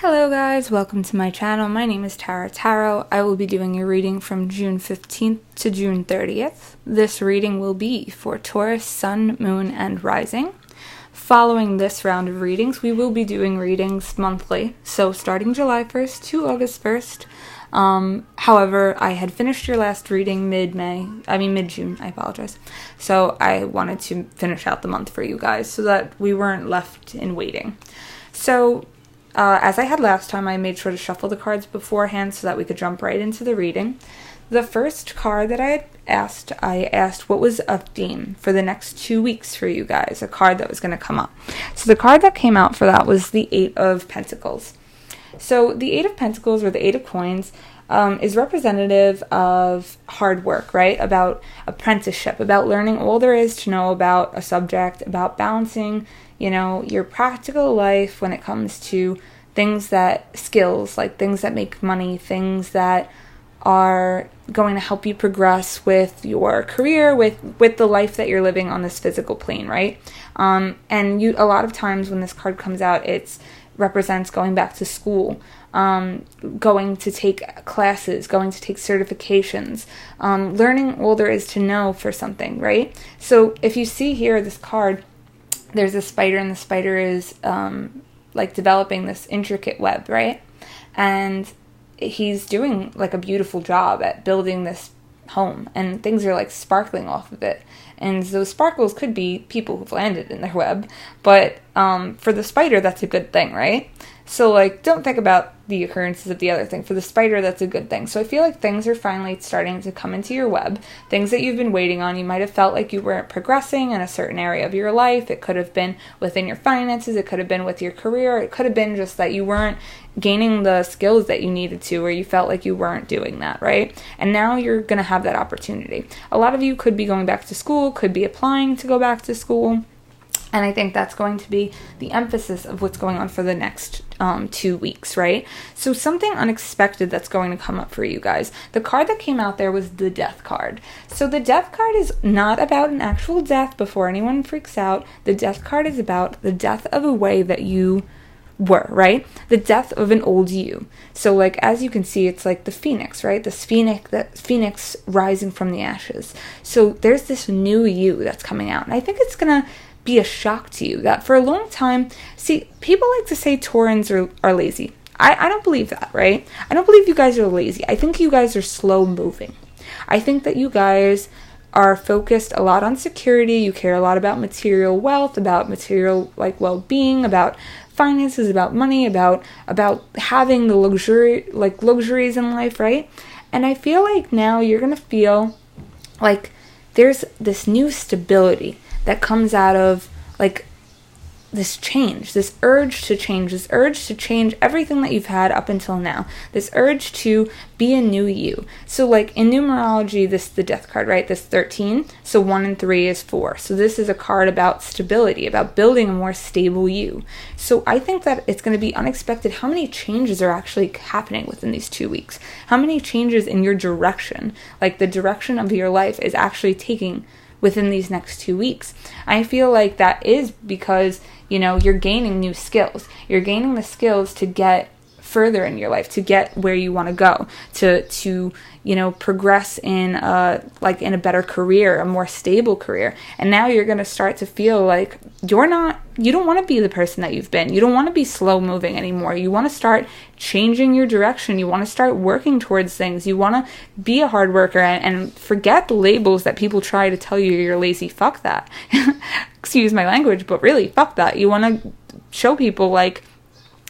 Hello guys, welcome to my channel. My name is Tara Tarot. I will be doing a reading from June 15th to June 30th. This reading will be for Taurus, Sun, Moon, and Rising. Following this round of readings, we will be doing readings monthly, so starting July 1st to August 1st. However, I had finished your last reading mid-June, I apologize. So I wanted to finish out the month for you guys so that we weren't left in waiting. So as I had last time, I made sure to shuffle the cards beforehand so that we could jump right into the reading. The first card that I asked what was a theme for the next 2 weeks for you guys, a card that was going to come up. So the card that came out for that was the Eight of Pentacles. So the Eight of Pentacles, or the Eight of Coins, is representative of hard work, right? About apprenticeship, about learning all there is to know about a subject, about balancing, your practical life when it comes to skills, like things that make money, things that are going to help you progress with your career, with the life that you're living on this physical plane, right? And a lot of times when this card comes out, it represents going back to school, going to take classes, going to take certifications, learning all there is to know for something, right? So if you see here, this card, there's a spider, and the spider is developing this intricate web, right? And he's doing like a beautiful job at building this home, and things are like sparkling off of it. And those sparkles could be people who've landed in their web, but for the spider, that's a good thing, right? So don't think about the occurrences of the other thing. For the spider, that's a good thing. So I feel like things are finally starting to come into your web. Things that you've been waiting on. You might have felt like you weren't progressing in a certain area of your life. It could have been within your finances. It could have been with your career. It could have been just that you weren't gaining the skills that you needed to, or you felt like you weren't doing that, right? And now you're going to have that opportunity. A lot of you could be going back to school, could be applying to go back to school. And I think that's going to be the emphasis of what's going on for the next 2 weeks, right? So something unexpected that's going to come up for you guys. The card that came out there was the Death card. So the Death card is not about an actual death, before anyone freaks out. The Death card is about the death of a way that you were, right? The death of an old you. So as you can see, it's like the phoenix, right? This phoenix rising from the ashes. So there's this new you that's coming out. And I think it's going to be a shock to you that for a long time, people like to say Taurans are lazy. I don't believe that, right? I don't believe you guys are lazy. I think you guys are slow moving. I think that you guys are focused a lot on security. You care a lot about material wealth, about material well-being, about finances, about money, about having the luxuries in life, right? And I feel like now you're going to feel like there's this new stability that comes out of this change, this urge to change everything that you've had up until now, this urge to be a new you. So in numerology, this is the Death card, right? This 13, so 1 and 3 is 4. So this is a card about stability, about building a more stable you. So I think that it's going to be unexpected how many changes are actually happening within these 2 weeks. How many changes in your direction, the direction of your life, is actually taking within these next 2 weeks. I feel like that is because, you're gaining new skills. You're gaining the skills to get further in your life, to get where you want to go, to progress in in a better career, a more stable career. And now you're going to start to feel like you don't want to be the person that you've been. You don't want to be slow moving anymore. You want to start changing your direction. You want to start working towards things. You want to be a hard worker and forget the labels that people try to tell you you're lazy. Fuck that. Excuse my language, but really, fuck that. You want to show people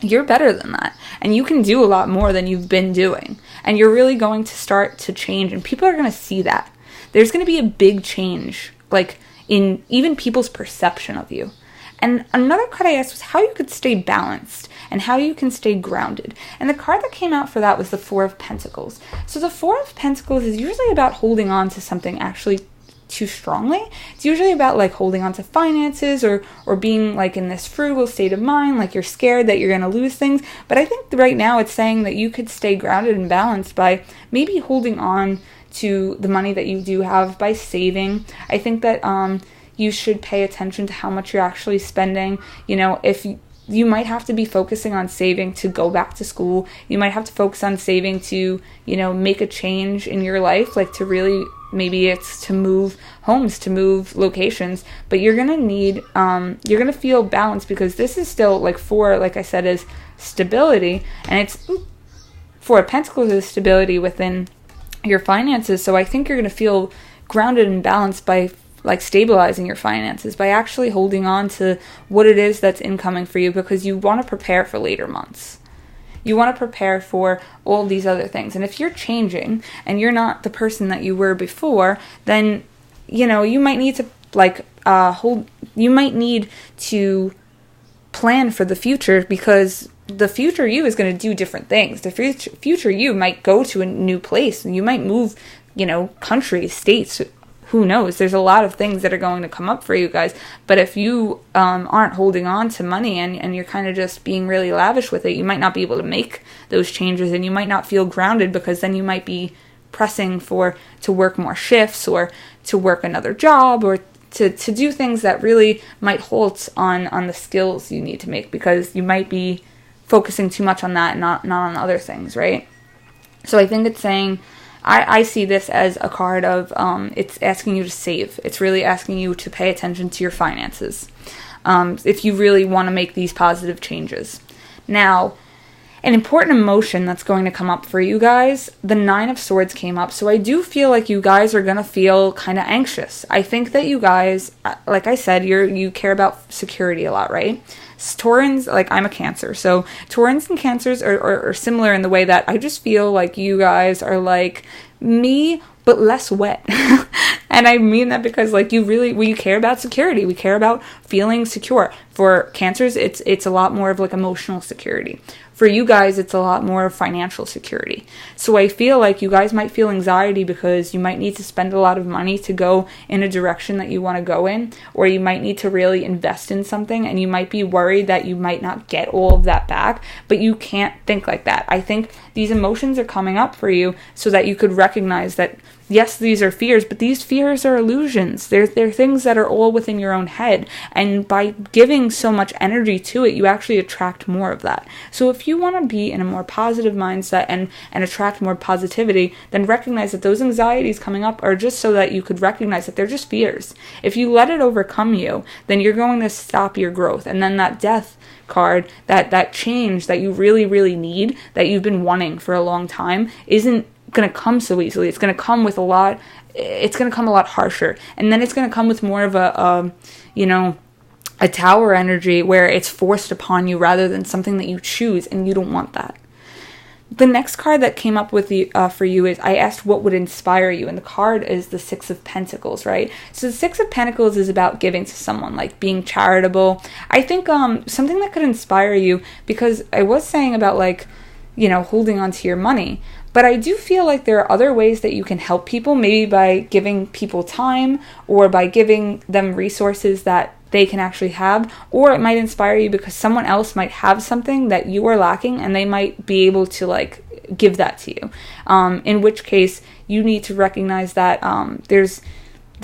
you're better than that, and you can do a lot more than you've been doing, and you're really going to start to change, and people are going to see that. There's going to be a big change, in even people's perception of you. And another card I asked was how you could stay balanced and how you can stay grounded. And the card that came out for that was the Four of Pentacles. So the Four of Pentacles is usually about holding on to something actually too strongly. It's usually about holding on to finances or being in this frugal state of mind, you're scared that you're going to lose things. But I think right now it's saying that you could stay grounded and balanced by maybe holding on to the money that you do have, by saving. I think that you should pay attention to how much you're actually spending. If you might have to be focusing on saving to go back to school. You might have to focus on saving to, make a change in your life, like to really, maybe it's to move homes, to move locations, but you're going to need, you're going to feel balanced, because this is still like I said, is stability, and it's Four of Pentacles is stability within your finances. So I think you're going to feel grounded and balanced by like stabilizing your finances, by actually holding on to what it is that's incoming for you, because you want to prepare for later months. You want to prepare for all these other things. And if you're changing and you're not the person that you were before, then, you might need to you might need to plan for the future, because the future you is going to do different things. The future you might go to a new place. You might move, countries, states. Who knows? There's a lot of things that are going to come up for you guys. But if you aren't holding on to money and you're kind of just being really lavish with it, you might not be able to make those changes, and you might not feel grounded, because then you might be pressing to work more shifts, or to work another job, or to do things that really might halt on the skills you need to make, because you might be focusing too much on that and not on other things, right? So I think it's saying, I see this as a card of, it's asking you to save. It's really asking you to pay attention to your finances, if you really want to make these positive changes. Now, an important emotion that's going to come up for you guys, the Nine of Swords came up. So I do feel like you guys are going to feel kind of anxious. I think that you guys, like I said, you care about security a lot, right? Taurans, like I'm a Cancer, so Taurans and Cancers are similar in the way that I just feel like you guys are like me, but less wet. And I mean that because like you care about security. We care about feeling secure. For Cancers, it's a lot more of like emotional security. For you guys, it's a lot more financial security. So I feel like you guys might feel anxiety because you might need to spend a lot of money to go in a direction that you want to go in, or you might need to really invest in something, and you might be worried that you might not get all of that back, but you can't think like that. I think these emotions are coming up for you so that you could recognize that, yes, these are fears, but these fears are illusions. They're things that are all within your own head. And by giving so much energy to it, you actually attract more of that. So if you want to be in a more positive mindset and attract more positivity, then recognize that those anxieties coming up are just so that you could recognize that they're just fears. If you let it overcome you, then you're going to stop your growth. And then that death card, that change that you really, really need, that you've been wanting for a long time, isn't going to come so easily. It's going to come with a lot harsher, and then it's going to come with more of a tower energy where it's forced upon you rather than something that you choose, and you don't want that. The next card that came up with for you is, I asked what would inspire you, and the card is the Six of Pentacles, right? So the Six of Pentacles is about giving to someone, like being charitable. I think something that could inspire you, because I was saying about holding on to your money, but I do feel like there are other ways that you can help people, maybe by giving people time, or by giving them resources that they can actually have, or it might inspire you because someone else might have something that you are lacking, and they might be able to give that to you. In which case, you need to recognize that there's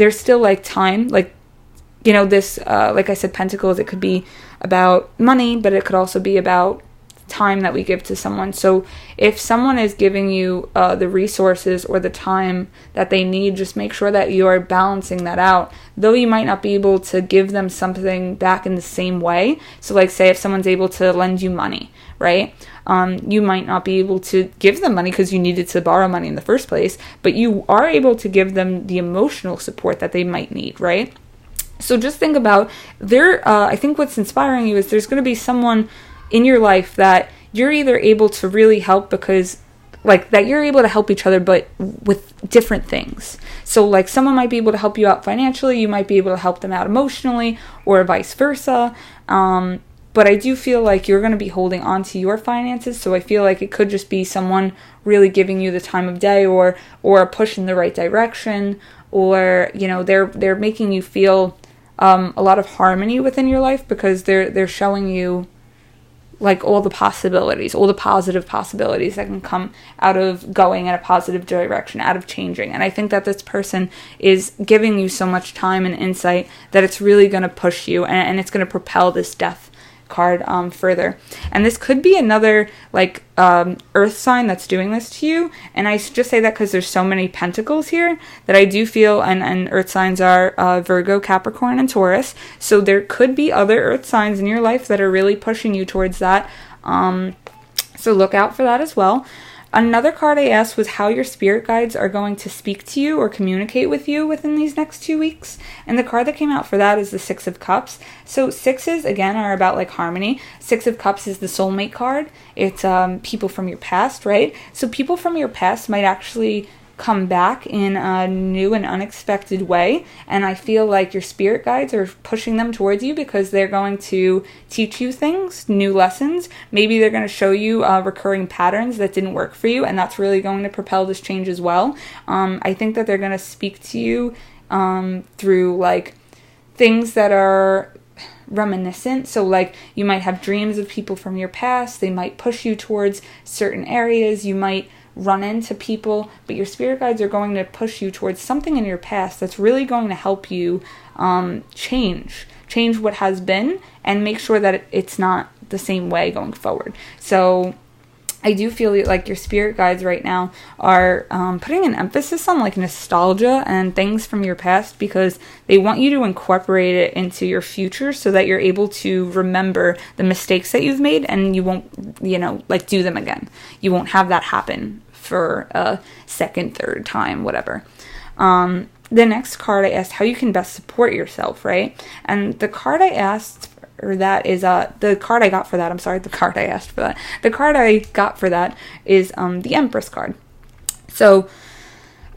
still time, this, like I said, Pentacles, it could be about money, but it could also be about time that we give to someone. So if someone is giving you the resources or the time that they need, just make sure that you are balancing that out. Though you might not be able to give them something back in the same way. So say if someone's able to lend you money, right? You might not be able to give them money because you needed to borrow money in the first place, but you are able to give them the emotional support that they might need, right? So just think about I think what's inspiring you is there's going to be someone in your life that you're either able to really help because that you're able to help each other, but with different things. So someone might be able to help you out financially, you might be able to help them out emotionally, or vice versa. But I do feel like you're going to be holding on to your finances. So I feel like it could just be someone really giving you the time of day, or a push in the right direction, or they're making you feel a lot of harmony within your life, because they're showing you all the possibilities, all the positive possibilities that can come out of going in a positive direction, out of changing. And I think that this person is giving you so much time and insight that it's really going to push you, and it's going to propel this death card further. And this could be another like earth sign that's doing this to you. And I just say that because there's so many pentacles here that I do feel, and earth signs are Virgo, Capricorn, and Taurus. So there could be other earth signs in your life that are really pushing you towards that. So look out for that as well. Another card I asked was how your spirit guides are going to speak to you or communicate with you within these next 2 weeks. And the card that came out for that is the Six of Cups. So sixes, again, are about like harmony. Six of Cups is the soulmate card. It's people from your past, right? So people from your past might actually come back in a new and unexpected way, and I feel like your spirit guides are pushing them towards you because they're going to teach you things, new lessons. Maybe they're going to show you recurring patterns that didn't work for you, and that's really going to propel this change as well. I think that they're going to speak to you through like things that are reminiscent. So like you might have dreams of people from your past. They might push you towards certain areas. You might run into people, but your spirit guides are going to push you towards something in your past that's really going to help you change what has been and make sure that it's not the same way going forward. So I do feel like your spirit guides right now are putting an emphasis on like nostalgia and things from your past because they want you to incorporate it into your future so that you're able to remember the mistakes that you've made and you won't, like do them again. You won't have that happen for a second, third time, whatever. The next card I asked how you can best support yourself, right? And the card I asked or that is the card I got for that. I'm sorry, the card I asked for that. The card I got for that is the Empress card. So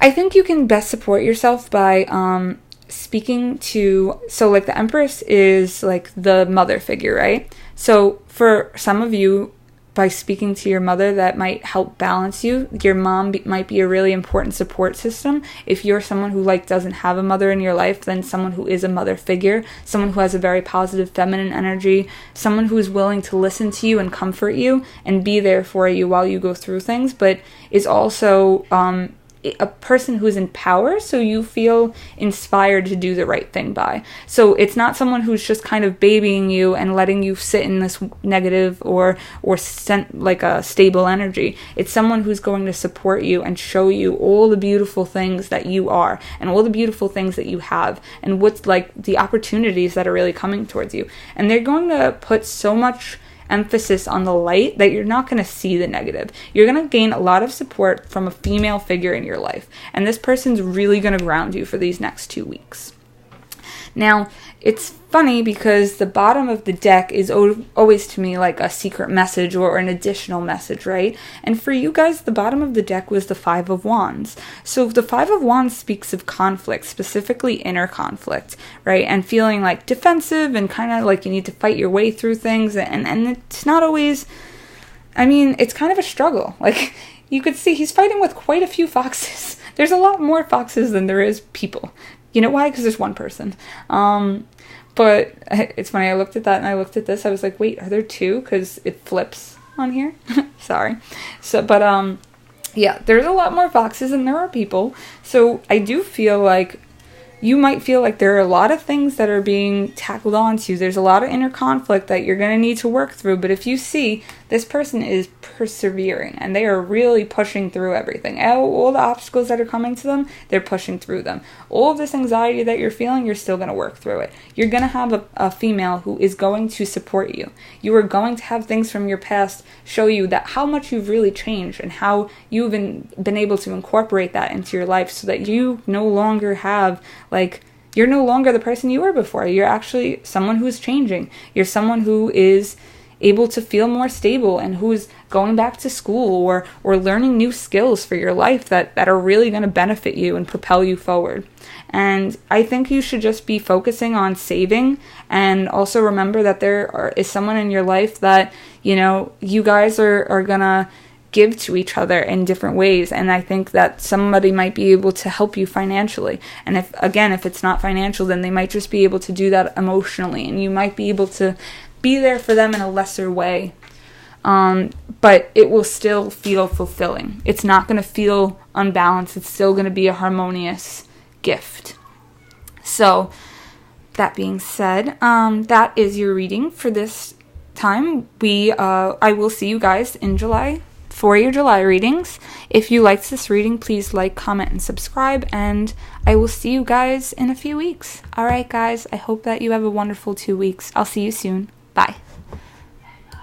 I think you can best support yourself by speaking to, so like the Empress is like the mother figure, right? So for some of you, by speaking to your mother, that might help balance you. Your mom might be a really important support system. If you're someone who like doesn't have a mother in your life, then someone who is a mother figure, someone who has a very positive feminine energy, someone who is willing to listen to you and comfort you and be there for you while you go through things, but is also a person who is in power, so you feel inspired to do the right thing by. So it's not someone who's just kind of babying you and letting you sit in this negative or like a stable energy. It's someone who's going to support you and show you all the beautiful things that you are and all the beautiful things that you have and what's like the opportunities that are really coming towards you. And they're going to put so much emphasis on the light that you're not going to see the negative. You're going to gain a lot of support from a female figure in your life, and this person's really going to ground you for these next 2 weeks. Now, it's funny because the bottom of the deck is always to me like a secret message or an additional message, right? And for you guys, the bottom of the deck was the Five of Wands. So the Five of Wands speaks of conflict, specifically inner conflict, right? And feeling like defensive and kind of like you need to fight your way through things. And it's not always, I mean, it's kind of a struggle. Like you could see he's fighting with quite a few foxes. There's a lot more foxes than there is people. You know why? Because there's one person. But it's funny, I looked at that and I looked at this. I was like, wait, are there two? Because it flips on here. Sorry. But yeah, there's a lot more foxes than there are people. So I do feel like you might feel like there are a lot of things that are being tackled onto you. There's a lot of inner conflict that you're going to need to work through. But if you see this person is persevering and they are really pushing through everything, all the obstacles that are coming to them, they're pushing through them. All of this anxiety that you're feeling, you're still going to work through it. You're going to have a female who is going to support you. You are going to have things from your past show you that how much you've really changed and how you've been able to incorporate that into your life so that you no longer have like, you're no longer the person you were before. You're actually someone who's changing. You're someone who is able to feel more stable and who's going back to school or learning new skills for your life that are really going to benefit you and propel you forward. And I think you should just be focusing on saving, and also remember that is someone in your life that, you guys are going to give to each other in different ways. And I think that somebody might be able to help you financially. And if it's not financial, then they might just be able to do that emotionally. And you might be able to be there for them in a lesser way. But it will still feel fulfilling. It's not going to feel unbalanced. It's still going to be a harmonious gift. So, that being said, that is your reading for this time, I will see you guys in July for your July readings. If you liked this reading, please like, comment, and subscribe, and I will see you guys in a few weeks. Alright guys, I hope that you have a wonderful 2 weeks. I'll see you soon. Bye.